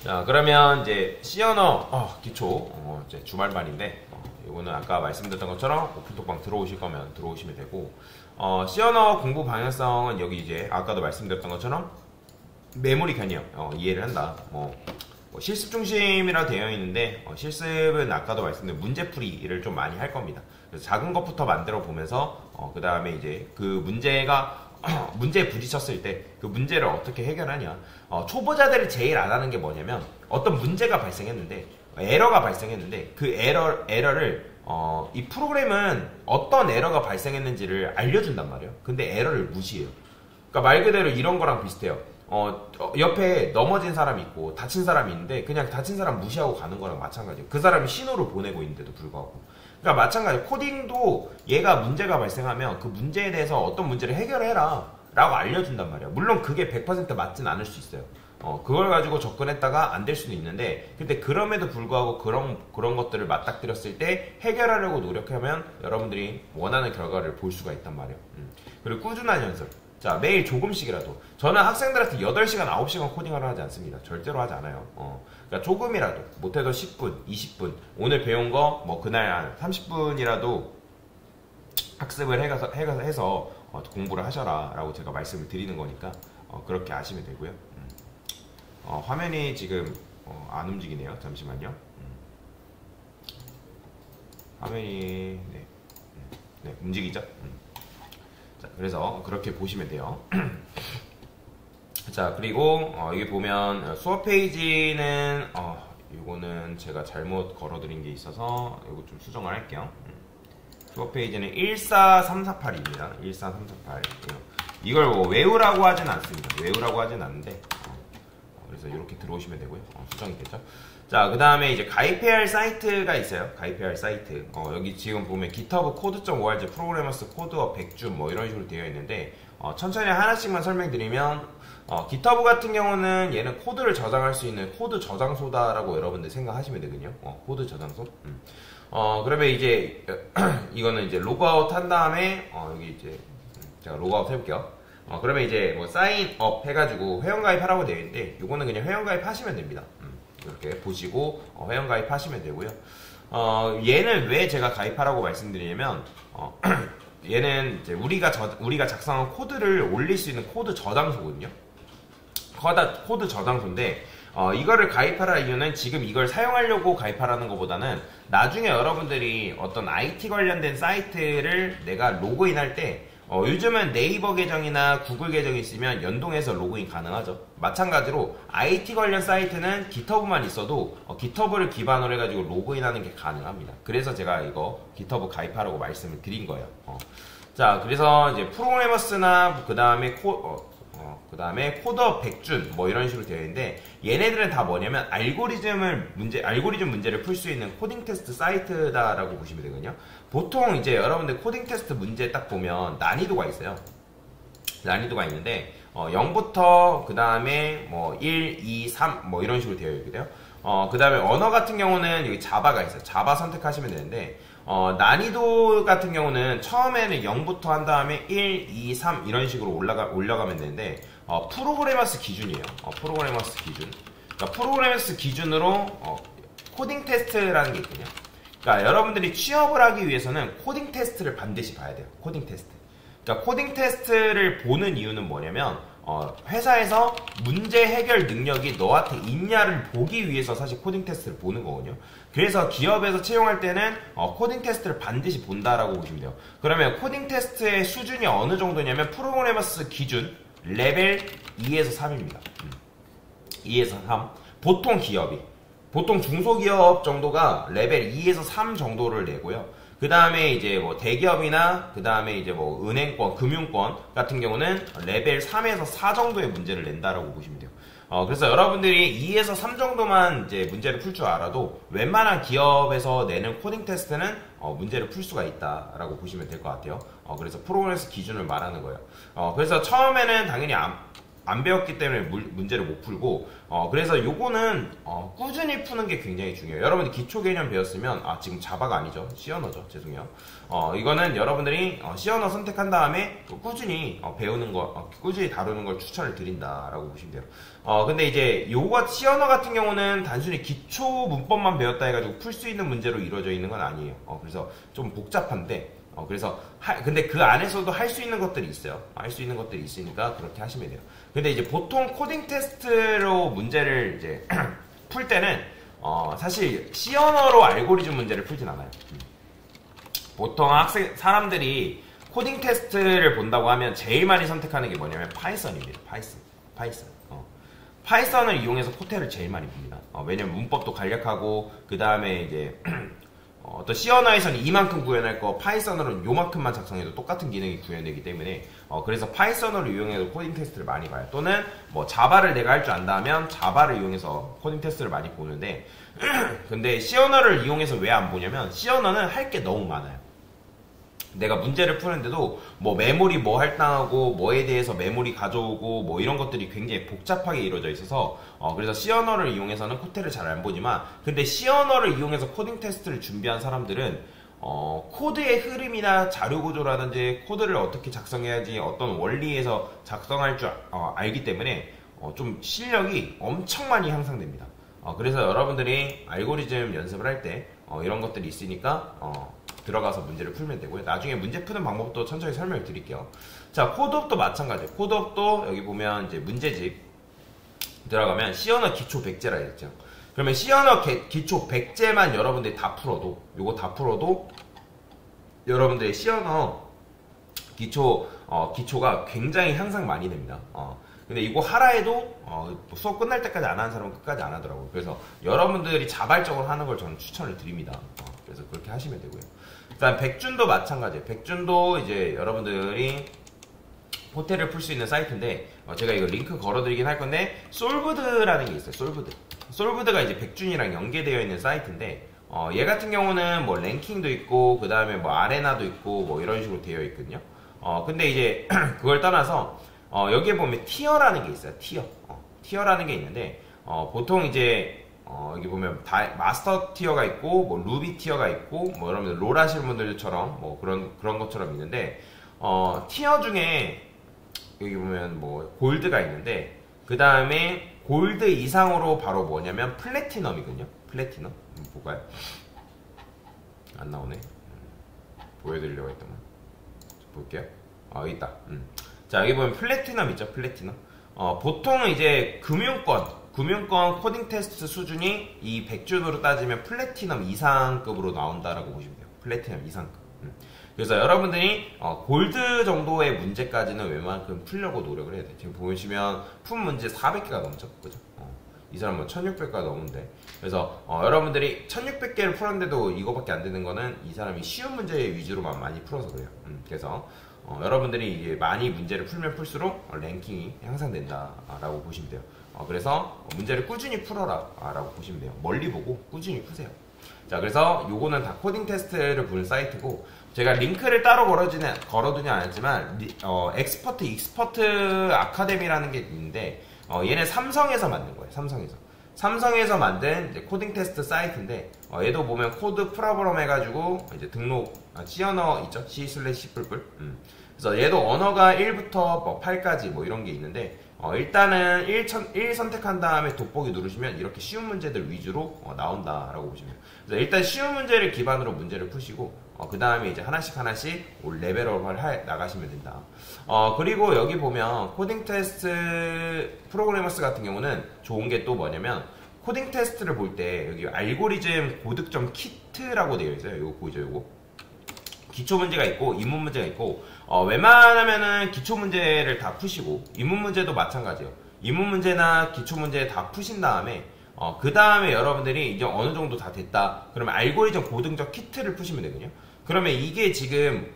자, 그러면 이제 C 언어 기초 이제 주말반인데 이거는 아까 말씀드렸던 것처럼 오픈톡방 들어오실 거면 들어오시면 되고 C 언어 공부 방향성은 여기 이제 아까도 말씀드렸던 것처럼 메모리 개념 이해를 한다. 뭐 실습 중심이라 되어 있는데 실습은 아까도 말씀드린 문제풀이를 좀 많이 할 겁니다. 그래서 작은 것부터 만들어 보면서 그 다음에 이제 그 문제가 문제에 부딪혔을 때 그 문제를 어떻게 해결하냐. 초보자들이 제일 안 하는 게 뭐냐면 어떤 문제가 발생했는데 에러가 발생했는데 그 에러를 이 프로그램은 어떤 에러가 발생했는지를 알려준단 말이에요. 근데 에러를 무시해요. 그러니까 말 그대로 이런 거랑 비슷해요. 옆에 넘어진 사람이 있고 다친 사람이 있는데 그냥 다친 사람 무시하고 가는 거랑 마찬가지예요. 그 사람이 신호를 보내고 있는데도 불구하고. 그러니까 마찬가지 코딩도 얘가 문제가 발생하면 그 문제에 대해서 어떤 문제를 해결해라 라고 알려준단 말이야. 물론 그게 100% 맞진 않을 수 있어요. 그걸 가지고 접근했다가 안 될 수도 있는데 근데 그럼에도 불구하고 그런 것들을 맞닥뜨렸을 때 해결하려고 노력하면 여러분들이 원하는 결과를 볼 수가 있단 말이에요. 그리고 꾸준한 연습. 자, 매일 조금씩이라도. 저는 학생들한테 8시간, 9시간 코딩을 하지 않습니다. 절대로 하지 않아요. 그러니까 조금이라도, 못해도 10분, 20분, 오늘 배운 거, 뭐, 그날 한 30분이라도 학습을 해서 공부를 하셔라. 라고 제가 말씀을 드리는 거니까, 그렇게 하시면 되고요. 화면이 지금, 안 움직이네요. 잠시만요. 화면이, 네, 움직이죠? 그래서 그렇게 보시면 돼요. 자, 그리고 여기 보면 수업 페이지는 이거는 제가 잘못 걸어드린 게 있어서 이거 좀 수정을 할게요. 수업 페이지는 14348입니다. 14348. 이걸 뭐 외우라고 하진 않습니다. 외우라고 하진 않는데 그래서 이렇게 들어오시면 되고요. 수정이 됐죠. 자, 그 다음에 이제 가입해야 할 사이트가 있어요. 가입해야 할 사이트. 여기 지금 보면 GitHub code.org 프로그래머스 코드업 100주 뭐 이런 식으로 되어 있는데, 천천히 하나씩만 설명드리면, GitHub 같은 경우는 얘는 코드를 저장할 수 있는 코드 저장소다라고 여러분들 생각하시면 되거든요. 코드 저장소. 그러면 이제, 이거는 이제 로그아웃 한 다음에, 여기 이제, 제가 로그아웃 해볼게요. 그러면 이제 뭐 사인업 해가지고 회원가입 하라고 되어 있는데, 요거는 그냥 회원가입 하시면 됩니다. 이렇게 보시고 회원 가입하시면 되고요. 얘는 왜 제가 가입하라고 말씀드리냐면 얘는 이제 우리가 작성한 코드를 올릴 수 있는 코드 저장소거든요. 코드 저장소인데 이거를 가입하라 이유는 지금 이걸 사용하려고 가입하라는 것보다는 나중에 여러분들이 어떤 IT 관련된 사이트를 내가 로그인할 때 요즘은 네이버 계정이나 구글 계정이 있으면 연동해서 로그인 가능하죠. 마찬가지로 IT 관련 사이트는 GitHub만 있어도 GitHub를 기반으로 해가지고 로그인하는 게 가능합니다. 그래서 제가 이거 GitHub 가입하라고 말씀을 드린 거예요. 자, 그래서 이제 프로그래머스나 그 다음에 코드업 100준 뭐 이런 식으로 되어 있는데 얘네들은 다 뭐냐면 알고리즘 문제를 풀 수 있는 코딩 테스트 사이트다라고 보시면 되거든요. 보통 이제 여러분들 코딩 테스트 문제 딱 보면 난이도가 있어요. 난이도가 있는데 0부터 그 다음에 뭐 1, 2, 3 뭐 이런 식으로 되어 있거든요. 그 다음에 언어 같은 경우는 여기 자바가 있어요. 자바 선택하시면 되는데 난이도 같은 경우는 처음에는 0부터 한 다음에 1, 2, 3 이런 식으로 올라가면 되는데 프로그래머스 기준이에요. 프로그래머스 기준. 그러니까 프로그래머스 기준으로 코딩 테스트라는 게 있거든요. 그러니까 여러분들이 취업을 하기 위해서는 코딩 테스트를 반드시 봐야 돼요. 코딩 테스트. 그러니까 코딩 테스트를 보는 이유는 뭐냐면 회사에서 문제 해결 능력이 너한테 있냐를 보기 위해서 사실 코딩 테스트를 보는 거거든요. 그래서 기업에서 채용할 때는 코딩 테스트를 반드시 본다라고 보시면 돼요. 그러면 코딩 테스트의 수준이 어느 정도냐면 프로그래머스 기준 레벨 2에서 3입니다. 2에서 3. 보통 중소기업 정도가 레벨 2에서 3 정도를 내고요. 그 다음에 이제 뭐 대기업이나 그 다음에 이제 뭐 은행권, 금융권 같은 경우는 레벨 3에서 4 정도의 문제를 낸다라고 보시면 돼요. 그래서 여러분들이 2에서 3 정도만 이제 문제를 풀 줄 알아도 웬만한 기업에서 내는 코딩 테스트는 문제를 풀 수가 있다라고 보시면 될 것 같아요. 그래서 프로그래머스 기준을 말하는 거예요. 그래서 처음에는 당연히 안 배웠기 때문에 문제를 못 풀고 그래서 요거는 꾸준히 푸는 게 굉장히 중요해요. 여러분들 기초 개념 배웠으면 지금 자바가 아니죠. C 언어죠. 죄송해요. 이거는 여러분들이 C 언어 선택한 다음에 꾸준히 배우는 거 꾸준히 다루는 걸 추천을 드린다라고 보시면 돼요. 근데 이제 요거 C 언어 같은 경우는 단순히 기초 문법만 배웠다 해가지고 풀 수 있는 문제로 이루어져 있는 건 아니에요. 그래서 좀 복잡한데 그래서 근데 그 안에서도 할 수 있는 것들이 있어요. 할 수 있는 것들이 있으니까 그렇게 하시면 돼요. 근데 이제 보통 코딩 테스트로 문제를 이제 풀 때는 사실 C 언어로 알고리즘 문제를 풀진 않아요. 보통 사람들이 코딩 테스트를 본다고 하면 제일 많이 선택하는 게 뭐냐면 파이썬입니다. 파이썬. 파이썬을 이용해서 코테를 제일 많이 봅니다. 왜냐면 문법도 간략하고 그 다음에 이제 어떤 C 언어에서는 이만큼 구현할 거 파이썬으로는 요만큼만 작성해도 똑같은 기능이 구현되기 때문에 그래서 파이썬으로 이용해서 코딩 테스트를 많이 봐요. 또는 뭐 자바를 내가 할 줄 안다 하면 자바를 이용해서 코딩 테스트를 많이 보는데 근데 C 언어를 이용해서 왜 안 보냐면 C 언어는 할 게 너무 많아요. 내가 문제를 푸는데도 뭐 메모리 뭐 할당하고 뭐에 대해서 메모리 가져오고 뭐 이런 것들이 굉장히 복잡하게 이루어져 있어서 그래서 C 언어를 이용해서는 코테를 잘 안 보지만 근데 C 언어를 이용해서 코딩 테스트를 준비한 사람들은 코드의 흐름이나 자료 구조라든지 코드를 어떻게 작성해야지 어떤 원리에서 작성할 줄 알기 때문에 좀 실력이 엄청 많이 향상됩니다. 그래서 여러분들이 알고리즘 연습을 할 때 이런 것들이 있으니까 들어가서 문제를 풀면 되고요. 나중에 문제 푸는 방법도 천천히 설명을 드릴게요. 자, 코드업도 마찬가지예요. 코드업도 여기 보면 이제 문제집 들어가면 C 언어 기초 100제라 했죠. 그러면 C 언어 기초 100제만 여러분들이 다 풀어도 요거 다 풀어도 여러분들의 C 언어 기초가 굉장히 향상 많이 됩니다. 근데 이거 하라 해도 수업 끝날 때까지 안 하는 사람은 끝까지 안 하더라고요. 그래서 여러분들이 자발적으로 하는 걸 저는 추천을 드립니다. 그래서 그렇게 하시면 되고요. 일단 백준도 마찬가지예요. 백준도 이제 여러분들이 호텔을 풀 수 있는 사이트인데 제가 이거 링크 걸어드리긴 할 건데 솔브드라는 게 있어요. 솔브드가 이제 백준이랑 연계되어 있는 사이트인데 얘 같은 경우는 뭐 랭킹도 있고 그 다음에 뭐 아레나도 있고 뭐 이런 식으로 되어 있거든요. 근데 이제 그걸 떠나서 여기에 보면 티어라는 게 있어요. 티어라는 게 있는데 보통 이제 여기 보면 마스터 티어가 있고 뭐 루비 티어가 있고 뭐 여러분들 롤 하시는 분들처럼 뭐 그런 것처럼 있는데 티어 중에 여기 보면 뭐 골드가 있는데 그 다음에 골드 이상으로 바로 뭐냐면 플래티넘이거든요. 플래티넘 볼까요? 안 나오네. 보여드리려고 했더만 볼게요. 여기 있다. 자, 여기 보면 플래티넘 있죠. 플래티넘. 보통은 이제 금융권 코딩 테스트 수준이 이 100준으로 따지면 플래티넘 이상급으로 나온다라고 보시면 돼요. 플래티넘 이상급. 그래서 여러분들이 골드 정도의 문제까지는 웬만큼 풀려고 노력을 해야 돼요. 지금 보시면 푼 문제 400개가 넘죠. 그죠? 이 사람은 1600개가 넘는데. 그래서 여러분들이 1600개를 풀었는데도 이거밖에 안 되는 거는 이 사람이 쉬운 문제 위주로만 많이 풀어서 그래요. 그래서 여러분들이 이게 많이 문제를 풀면 풀수록 랭킹이 향상된다라고 보시면 돼요. 그래서 문제를 꾸준히 풀어라 라고 보시면 돼요. 멀리 보고 꾸준히 푸세요. 자, 그래서 요거는 다 코딩 테스트를 보는 사이트고 제가 링크를 따로 걸어두지 않았지만 익스퍼트 아카데미라는 게 있는데 얘는 삼성에서 만든 거예요. 삼성에서 만든 이제 코딩 테스트 사이트인데 얘도 보면 코드 프로그램 해가지고 이제 등록 C 언어 있죠? C/C++. 그래서 얘도 언어가 1부터 뭐 8까지 뭐 이런 게 있는데 일단은 1 선택한 다음에 돋보기 누르시면 이렇게 쉬운 문제들 위주로 나온다라고 보시면 돼요. 그래서 일단 쉬운 문제를 기반으로 문제를 푸시고 그 다음에 이제 하나씩 레벨업을 나가시면 된다. 그리고 여기 보면 코딩 테스트 프로그래머스 같은 경우는 좋은 게 또 뭐냐면 코딩 테스트를 볼 때 여기 알고리즘 고득점 키트라고 되어 있어요. 이거 보이죠? 이거 기초 문제가 있고 입문 문제가 있고 웬만하면은 기초 문제를 다 푸시고 입문 문제도 마찬가지예요. 입문 문제나 기초 문제 다 푸신 다음에 그 다음에 여러분들이 이제 어느 정도 다 됐다. 그러면 알고리즘 고등적 키트를 푸시면 되거든요. 그러면 이게 지금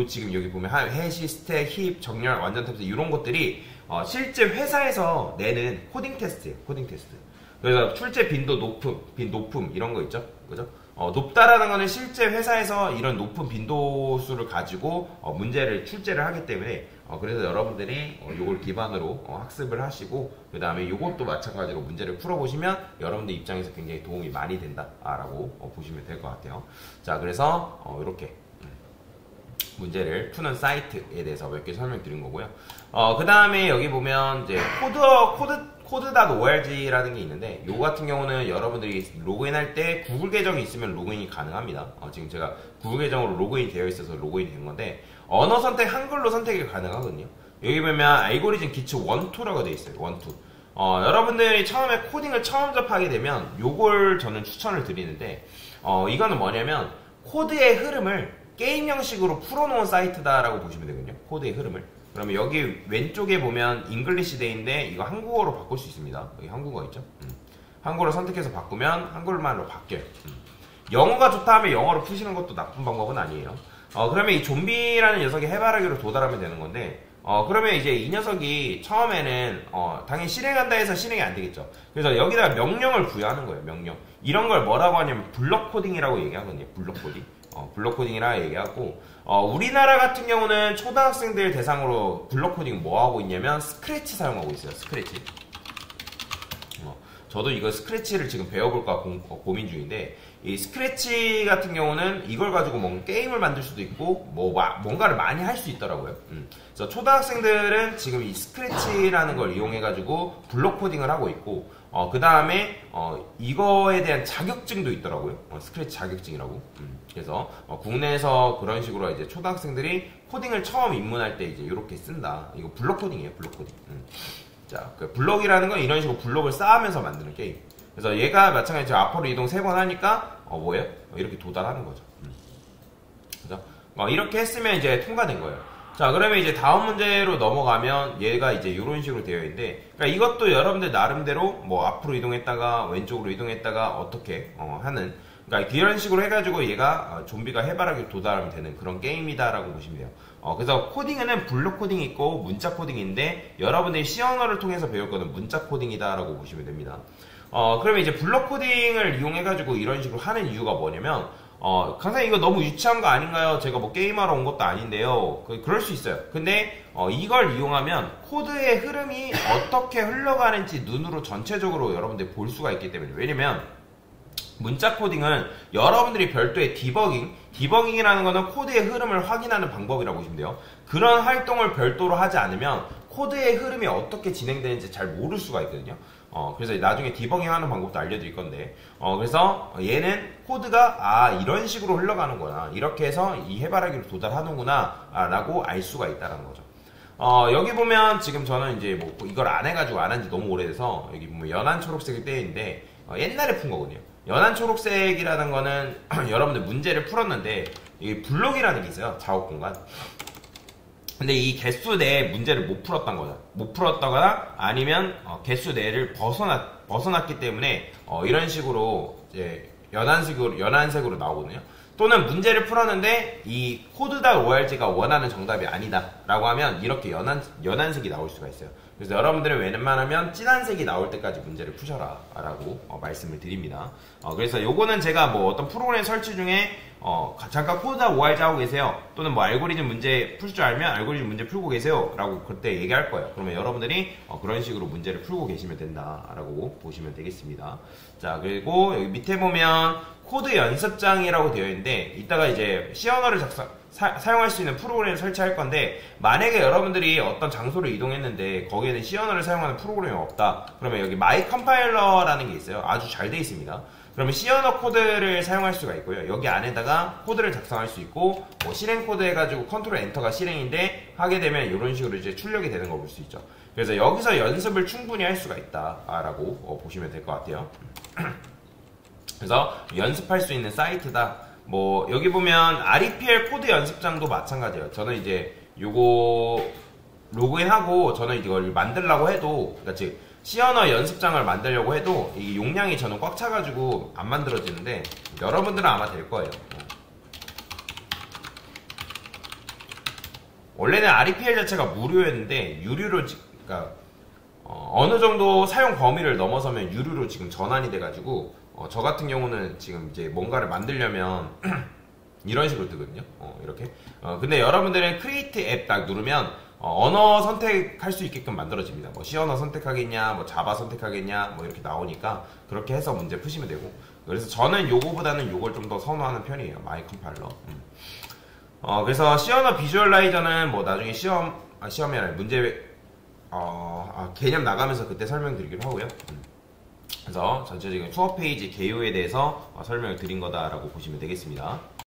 지금 여기 보면 해시, 스택, 힙, 정렬, 완전 탑승 이런 것들이 실제 회사에서 내는 코딩 테스트예요. 코딩 테스트. 그래서 출제 빈도 높음 이런 거 있죠. 그죠? 높다라는 거는 실제 회사에서 이런 높은 빈도수를 가지고 문제를 출제를 하기 때문에 그래서 여러분들이 이걸 기반으로 학습을 하시고 그 다음에 이것도 마찬가지로 문제를 풀어보시면 여러분들 입장에서 굉장히 도움이 많이 된다라고 보시면 될 것 같아요. 자, 그래서 이렇게 문제를 푸는 사이트에 대해서 몇 개 설명드린 거고요. 그 다음에 여기 보면 이제 코드.org라는 게 있는데 요 같은 경우는 여러분들이 로그인할 때 구글 계정이 있으면 로그인이 가능합니다. 지금 제가 구글 계정으로 로그인이 되어 있어서 로그인이 된 건데 언어 선택 한글로 선택이 가능하거든요. 여기 보면 알고리즘 기초 1, 2라고 되어 있어요. 1, 2. 여러분들이 처음에 코딩을 처음 접하게 되면 요걸 저는 추천을 드리는데 이거는 뭐냐면 코드의 흐름을 게임 형식으로 풀어놓은 사이트다라고 보시면 되거든요. 코드의 흐름을. 그러면 여기 왼쪽에 보면 잉글리시 데이인데 이거 한국어로 바꿀 수 있습니다. 여기 한국어 있죠? 한국어로 선택해서 바꾸면 한글말로 바뀌어요. 영어가 좋다 하면 영어로 푸시는 것도 나쁜 방법은 아니에요. 그러면 이 좀비라는 녀석이 해바라기로 도달하면 되는 건데 그러면 이제 이 녀석이 처음에는 당연히 실행한다 해서 실행이 안 되겠죠. 그래서 여기다가 명령을 부여하는 거예요. 명령. 이런 걸 뭐라고 하냐면 블럭 코딩이라고 얘기하거든요. 블럭 코딩. 블럭 코딩이라 얘기하고 우리나라 같은 경우는 초등학생들 대상으로 블럭 코딩 뭐 하고 있냐면 스크래치 사용하고 있어요. 스크래치. 저도 이거 스크래치를 지금 배워볼까 고민 중인데 이 스크래치 같은 경우는 이걸 가지고 뭔가 게임을 만들 수도 있고 뭔가를 많이 할 수 있더라고요. 그래서 초등학생들은 지금 이 스크래치라는 걸 이용해 가지고 블록 코딩을 하고 있고 그 다음에 이거에 대한 자격증도 있더라고요. 스크래치 자격증이라고. 그래서 국내에서 그런 식으로 이제 초등학생들이 코딩을 처음 입문할 때 이제 이렇게 쓴다. 이거 블록 코딩이에요. 블록 코딩. 자, 그 블록이라는 건 이런 식으로 블록을 쌓으면서 만드는 게임. 그래서 얘가 마찬가지로 앞으로 이동 3번 하니까 뭐예요? 이렇게 도달하는 거죠. 그래서 이렇게 했으면 이제 통과된 거예요. 자, 그러면 이제 다음 문제로 넘어가면 얘가 이제 이런 식으로 되어 있는데, 그러니까 이것도 여러분들 나름대로 뭐 앞으로 이동했다가 왼쪽으로 이동했다가 어떻게 하는, 그러니까 이런 식으로 해가지고 얘가 좀비가 해바라기로 도달하면 되는 그런 게임이다라고 보시면 돼요. 그래서 코딩에는 블록 코딩이 있고 문자 코딩인데 여러분들이 C 언어를 통해서 배울 거는 문자 코딩이다라고 보시면 됩니다. 그러면 이제 블록 코딩을 이용해가지고 이런 식으로 하는 이유가 뭐냐면 강사님 이거 너무 유치한 거 아닌가요? 제가 뭐 게임하러 온 것도 아닌데요. 그럴 수 있어요. 근데 이걸 이용하면 코드의 흐름이 어떻게 흘러가는지 눈으로 전체적으로 여러분들이 볼 수가 있기 때문에. 왜냐면 문자 코딩은 여러분들이 별도의 디버깅이라는 거는 코드의 흐름을 확인하는 방법이라고 보시면 돼요. 그런 활동을 별도로 하지 않으면 코드의 흐름이 어떻게 진행되는지 잘 모를 수가 있거든요. 그래서 나중에 디버깅 하는 방법도 알려드릴 건데, 그래서 얘는 코드가 이런 식으로 흘러가는구나, 이렇게 해서 이 해바라기로 도달하는구나 라고 알 수가 있다는 거죠. 여기 보면 지금 저는 이제 뭐 이걸 안 해가지고 안 한 지 너무 오래돼서 여기 보면 연한 초록색이 떼어 있는데 옛날에 푼 거거든요. 연한 초록색이라는 거는 여러분들 문제를 풀었는데 이게 블록이라는 게 있어요. 작업 공간. 근데 이 개수 내에 문제를 못 풀었던 거죠. 못 풀었다거나 아니면 개수 내를 벗어났기 때문에 이런 식으로 이제 연한색으로 나오거든요. 또는 문제를 풀었는데 이 코드.org가 원하는 정답이 아니다 라고 하면 이렇게 연한색이 나올 수가 있어요. 그래서 여러분들은 웬만하면 진한색이 나올 때까지 문제를 푸셔라 라고 말씀을 드립니다. 그래서 요거는 제가 뭐 어떤 프로그램 설치 중에 잠깐 코드.org 하고 계세요, 또는 뭐 알고리즘 문제 풀 줄 알면 알고리즘 문제 풀고 계세요 라고 그때 얘기할 거예요. 그러면 여러분들이 그런 식으로 문제를 풀고 계시면 된다 라고 보시면 되겠습니다. 자, 그리고 여기 밑에 보면 코드 연습장이라고 되어 있는데 이따가 이제 C 언어를 사용할 수 있는 프로그램을 설치할 건데, 만약에 여러분들이 어떤 장소를 이동했는데 거기에는 C 언어를 사용하는 프로그램이 없다 그러면 여기 마이 컴파일러라는 게 있어요. 아주 잘 되어 있습니다. 그러면 C 언어 코드를 사용할 수가 있고요. 여기 안에다가 코드를 작성할 수 있고, 뭐 실행 코드 해가지고 컨트롤 엔터가 실행인데 하게 되면 이런 식으로 이제 출력이 되는 거 볼 수 있죠. 그래서 여기서 연습을 충분히 할 수가 있다라고 보시면 될 것 같아요. 그래서 연습할 수 있는 사이트다. 뭐 여기 보면 REPL 코드 연습장도 마찬가지예요. 저는 이제 요거 로그인하고 저는 이걸 만들려고 해도, 그러니까 즉 C 언어 연습장을 만들려고 해도 이 용량이 저는 꽉 차가지고 안 만들어지는데 여러분들은 아마 될 거예요. 원래는 REPL 자체가 무료였는데 유료로, 그러니까 어느 정도 사용 범위를 넘어서면 유료로 지금 전환이 돼가지고 저 같은 경우는 지금 이제 뭔가를 만들려면 이런 식으로 뜨거든요. 이렇게. 근데 여러분들은 크리에이트 앱 딱 누르면 언어 선택할 수 있게끔 만들어집니다. 뭐 C 언어 선택하겠냐, 뭐 자바 선택하겠냐, 뭐 이렇게 나오니까 그렇게 해서 문제 푸시면 되고. 그래서 저는 요거보다는 요걸 좀 더 선호하는 편이에요. 마이 컴파일러. 그래서 C 언어 비주얼라이저는 뭐 나중에 시험이 아니라 문제 개념 나가면서 그때 설명드리기로 하고요. 그래서 전체적인 수업 페이지 개요에 대해서 설명을 드린 거다라고 보시면 되겠습니다.